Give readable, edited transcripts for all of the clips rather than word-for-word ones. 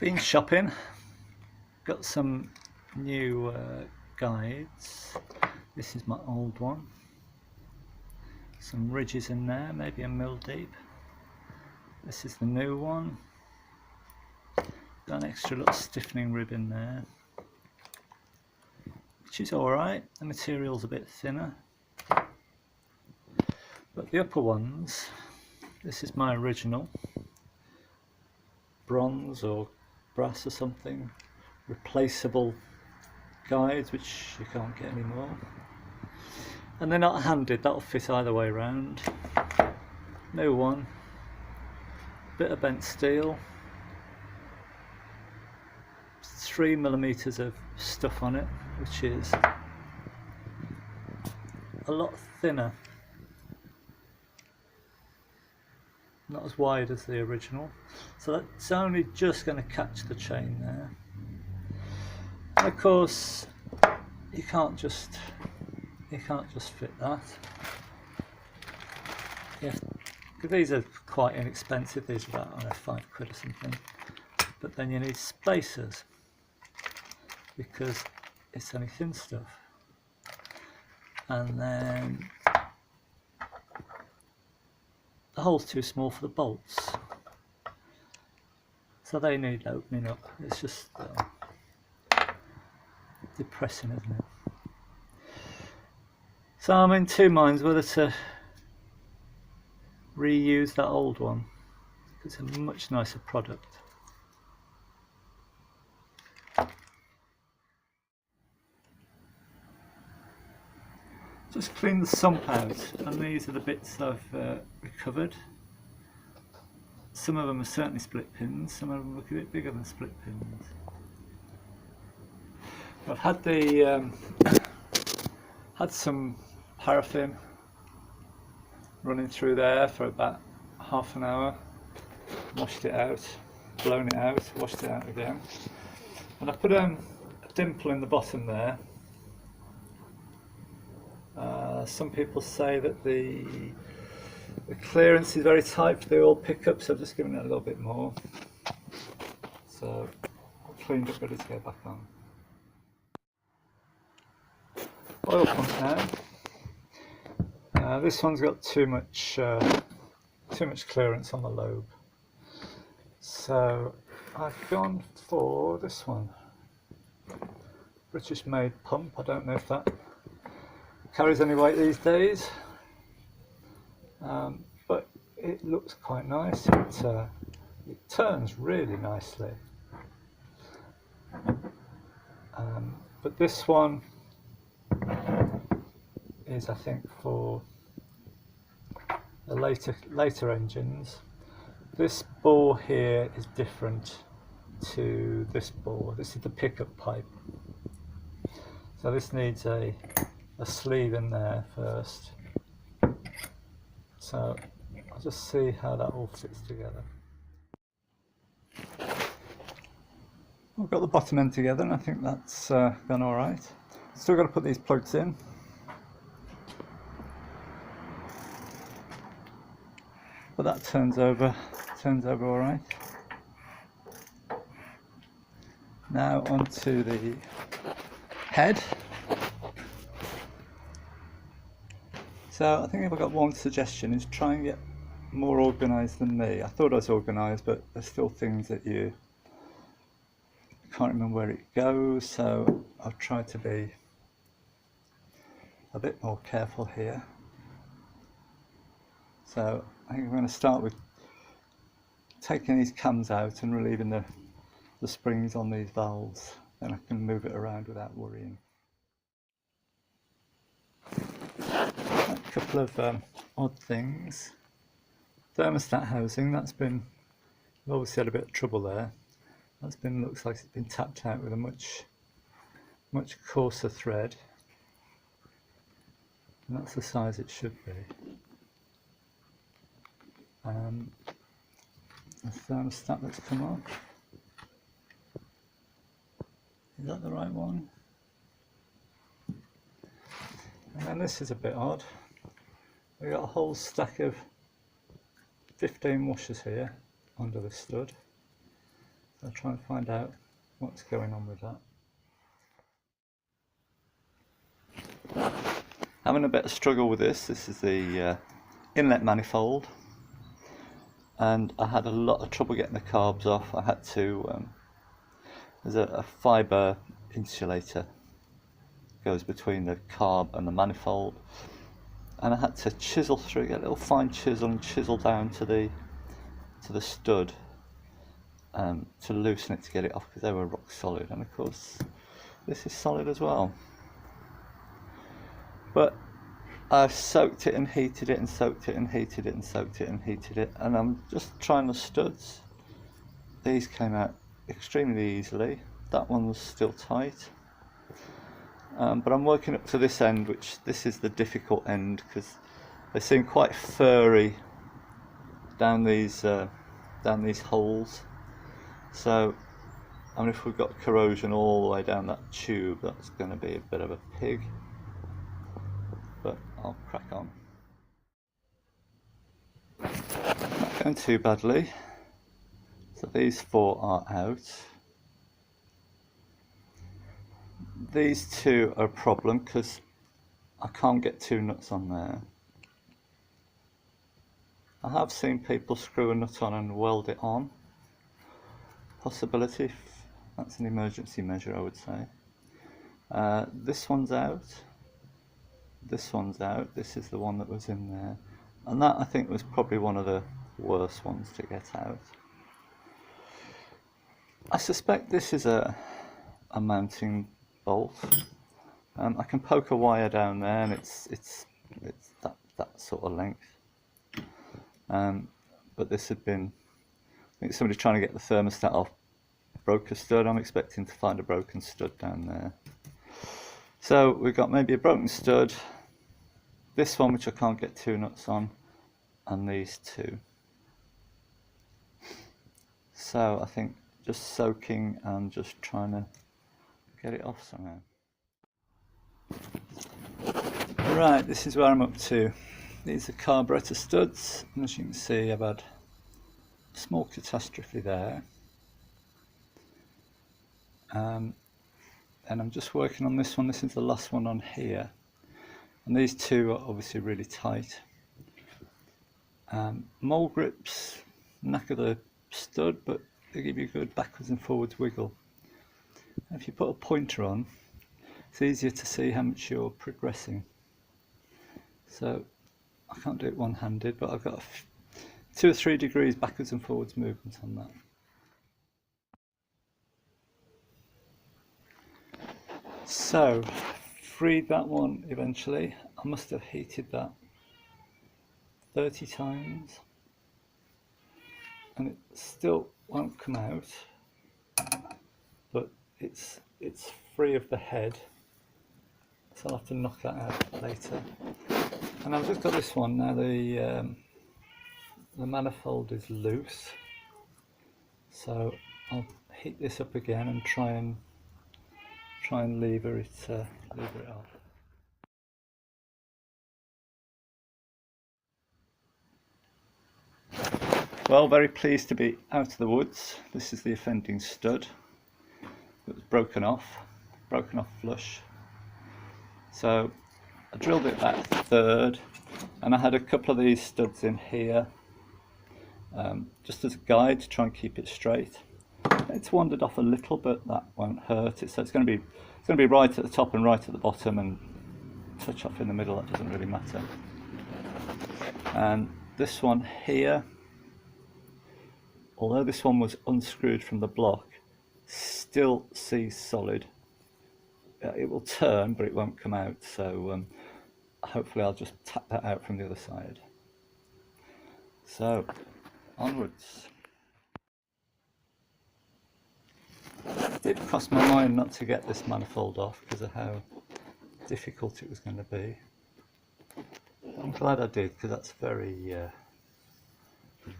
Been shopping, got some new guides. This is my old one. Some ridges in there, maybe a mil deep. This is the new one. Got an extra little stiffening rib in there, which is alright. The material's a bit thinner. But the upper ones, this is my original. Bronze or brass or something. Replaceable guides, which you can't get anymore. And they're not handed, that'll fit either way around. New one. Bit of bent steel. 3mm of stuff on it, which is a lot thinner. Not as wide as the original. So that's only just going to catch the chain there. And of course, you can't just fit that. Yeah, these are quite inexpensive. These are about £5 or something. But then you need spacers because it's only thin stuff. And then the hole's too small for the bolts, so they need opening up. It's just depressing, isn't it? So I'm in two minds whether to reuse that old one. It's a much nicer product. Just clean the sump out, and these are the bits I've recovered. Some of them are certainly split pins, some of them look a bit bigger than split pins. I've had the had some paraffin running through there for about half an hour, washed it out, blown it out, washed it out again, and I put a dimple in the bottom there. Some people say that the clearance is very tight for the oil pickup, so I've just given it a little bit more. So cleaned up, ready to go back on. Oil pump now. This one's got too much clearance on the lobe, so I've gone for this one. British made pump. I don't know if that carries any weight these days, but it looks quite nice. It turns really nicely, but this one is, I think, for the later engines. This bore here is different to this bore. This is the pickup pipe, so this needs a sleeve in there first. So I'll just see how that all fits together. I've got the bottom end together, and I think that's gone all right. Still got to put these plugs in. But that turns over all right. Now onto the head. So I think if I've got one suggestion is try and get more organised than me. I thought I was organised, but there's still things that you can't remember where it goes, so I've tried to be a bit more careful here. So I think I'm going to start with taking these cams out and relieving the springs on these valves, then I can move it around without worrying. A couple of odd things. Thermostat housing, that's been, I've obviously had a bit of trouble there. That's been, looks like it's been tapped out with a much coarser thread, and that's the size it should be. The thermostat that's come on, is that the right one? And then this is a bit odd. We've got a whole stack of 15 washers here under the stud. So I'll try and find out what's going on with that. Having a bit of struggle with this. This is the inlet manifold, and I had a lot of trouble getting the carbs off. I had to, there's a fibre insulator goes between the carb and the manifold, and I had to chisel through, get a little fine chisel and chisel down to the stud to loosen it to get it off, because they were rock solid, and of course this is solid as well. But I've soaked it and heated it and soaked it and heated it and soaked it and heated it, and I'm just trying the studs. These came out extremely easily. That one was still tight, but I'm working up to this end, which this is the difficult end, because they seem quite furry down these holes. So, I mean, if we've got corrosion all the way down that tube, that's going to be a bit of a pig. But I'll crack on. Not going too badly. So these 4 are out. These 2 are a problem because I can't get 2 nuts on there. I have seen people screw a nut on and weld it on. Possibility. That's an emergency measure, I would say. This one's out. This one's out. This is the one that was in there, and that I think was probably one of the worst ones to get out. I suspect this is a mounting bolt. I can poke a wire down there, and it's that sort of length. But this had been, I think somebody trying to get the thermostat off broke a stud. I'm expecting to find a broken stud down there. So we've got maybe a broken stud, this one which I can't get 2 nuts on, and these 2. So I think just soaking and just trying to get it off somehow. Right, this is where I'm up to. These are carburetor studs, and as you can see I've had a small catastrophe there. And I'm just working on this one. This is the last one on here, and these 2 are obviously really tight. Mole grips knacker the stud, but they give you a good backwards and forwards wiggle. And if you put a pointer on, it's easier to see how much you're progressing. So I can't do it one-handed, but I've got 2 or 3 degrees backwards and forwards movement on that. So, freed that one eventually. I must have heated that 30 times, and it still won't come out, but it's free of the head, so I'll have to knock that out later. And I've just got this one now. The manifold is loose, so I'll heat this up again and try and lever it off. Well, very pleased to be out of the woods. This is the offending stud that was broken off flush. So I drilled it back 1/3, and I had a couple of these studs in here just as a guide to try and keep it straight. It's wandered off a little, but that won't hurt it. So it's going to be right at the top and right at the bottom, and touch off in the middle. That doesn't really matter. And this one here, although this one was unscrewed from the block, still sees solid. It will turn, but it won't come out. So hopefully I'll just tap that out from the other side. So onwards. It did cross my mind not to get this manifold off because of how difficult it was going to be. I'm glad I did, because that's very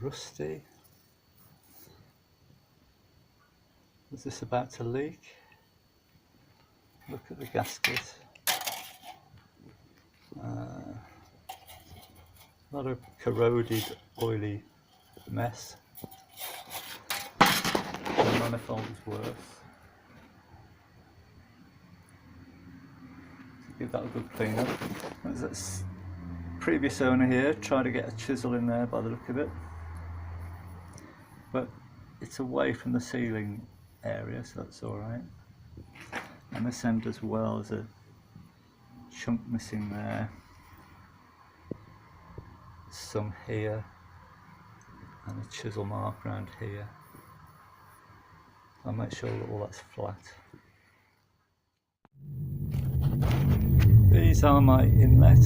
rusty. Is this about to leak? Look at the gasket. Not a corroded, oily mess. the manifold is worse. So give that a good clean up. There's that previous owner here tried to get a chisel in there by the look of it, but it's away from the ceiling area, so that's alright. And this end as well, is a chunk missing there, some here, and a chisel mark around here. I'll make sure that all that's flat. These are my inlet.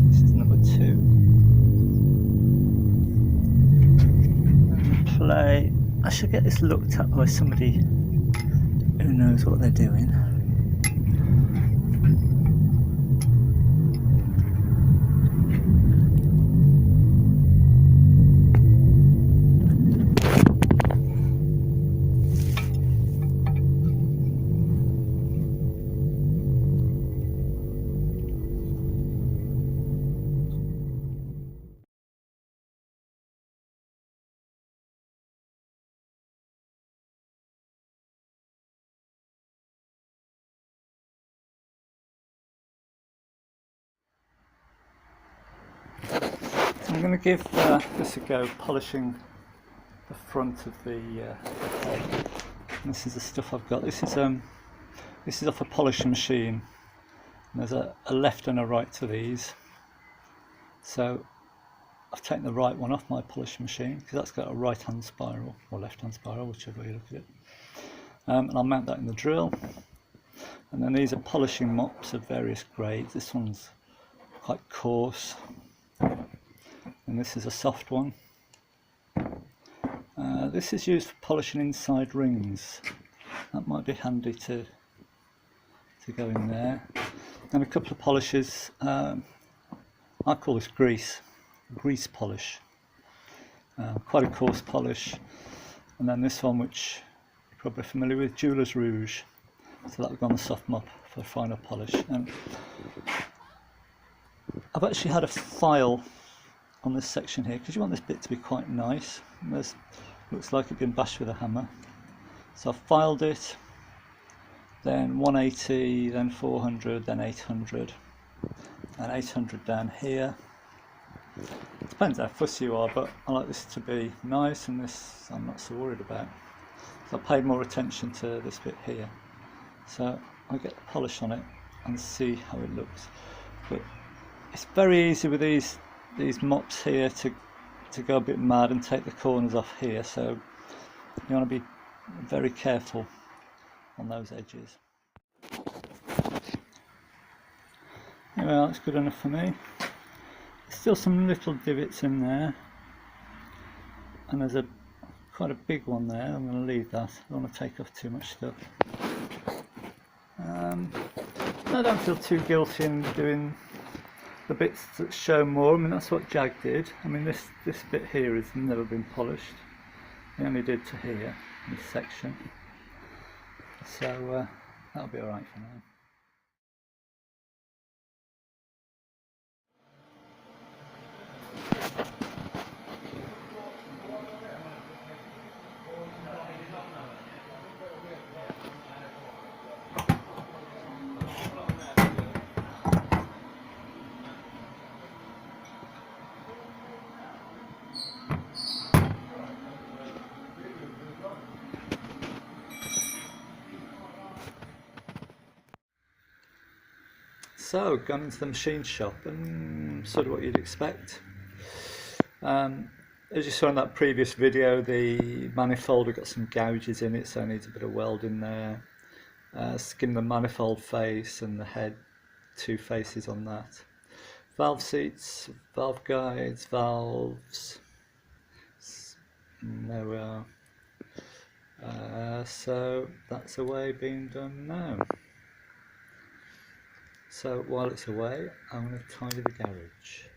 This is number 2. Play. I should get this looked at by somebody who knows what they're doing. I'm going to give this a go, polishing the front of the head. This is the stuff I've got. This is off a polishing machine. And there's a left and a right to these. So I've taken the right one off my polishing machine because that's got a right hand spiral or left hand spiral, whichever way you look at it. And I'll mount that in the drill. And then these are polishing mops of various grades. This one's quite coarse, and this is a soft one. This is used for polishing inside rings. That might be handy to go in there. And a couple of polishes. I call this grease polish. Quite a coarse polish. And then this one, which you're probably familiar with, Jeweler's Rouge. So that will go on the soft mop for final polish. And I've actually had a file on this section here because you want this bit to be quite nice. This looks like it's been bashed with a hammer. So I've filed it, then 180, then 400, then 800, and 800 down here. It depends how fussy you are, but I like this to be nice, and this I'm not so worried about. So I paid more attention to this bit here. So I get the polish on it and see how it looks. But it's very easy with these mops here to go a bit mad and take the corners off here, so you want to be very careful on those edges. Anyway, that's good enough for me. There's still some little divots in there, and there's quite a big one there. I'm going to leave that. I don't want to take off too much stuff. I don't feel too guilty in doing the bits that show more. I mean, that's what Jag did. I mean, this bit here has never been polished. He only did to here, this section. So that'll be alright for now. So, gone into the machine shop, and sort of what you'd expect. As you saw in that previous video, the manifold has got some gouges in it, so it needs a bit of welding there. Skim the manifold face and the head, 2 faces on that. Valve seats, valve guides, valves. And there we are. So that's away being done now. So while it's away, I'm going to tidy the garage.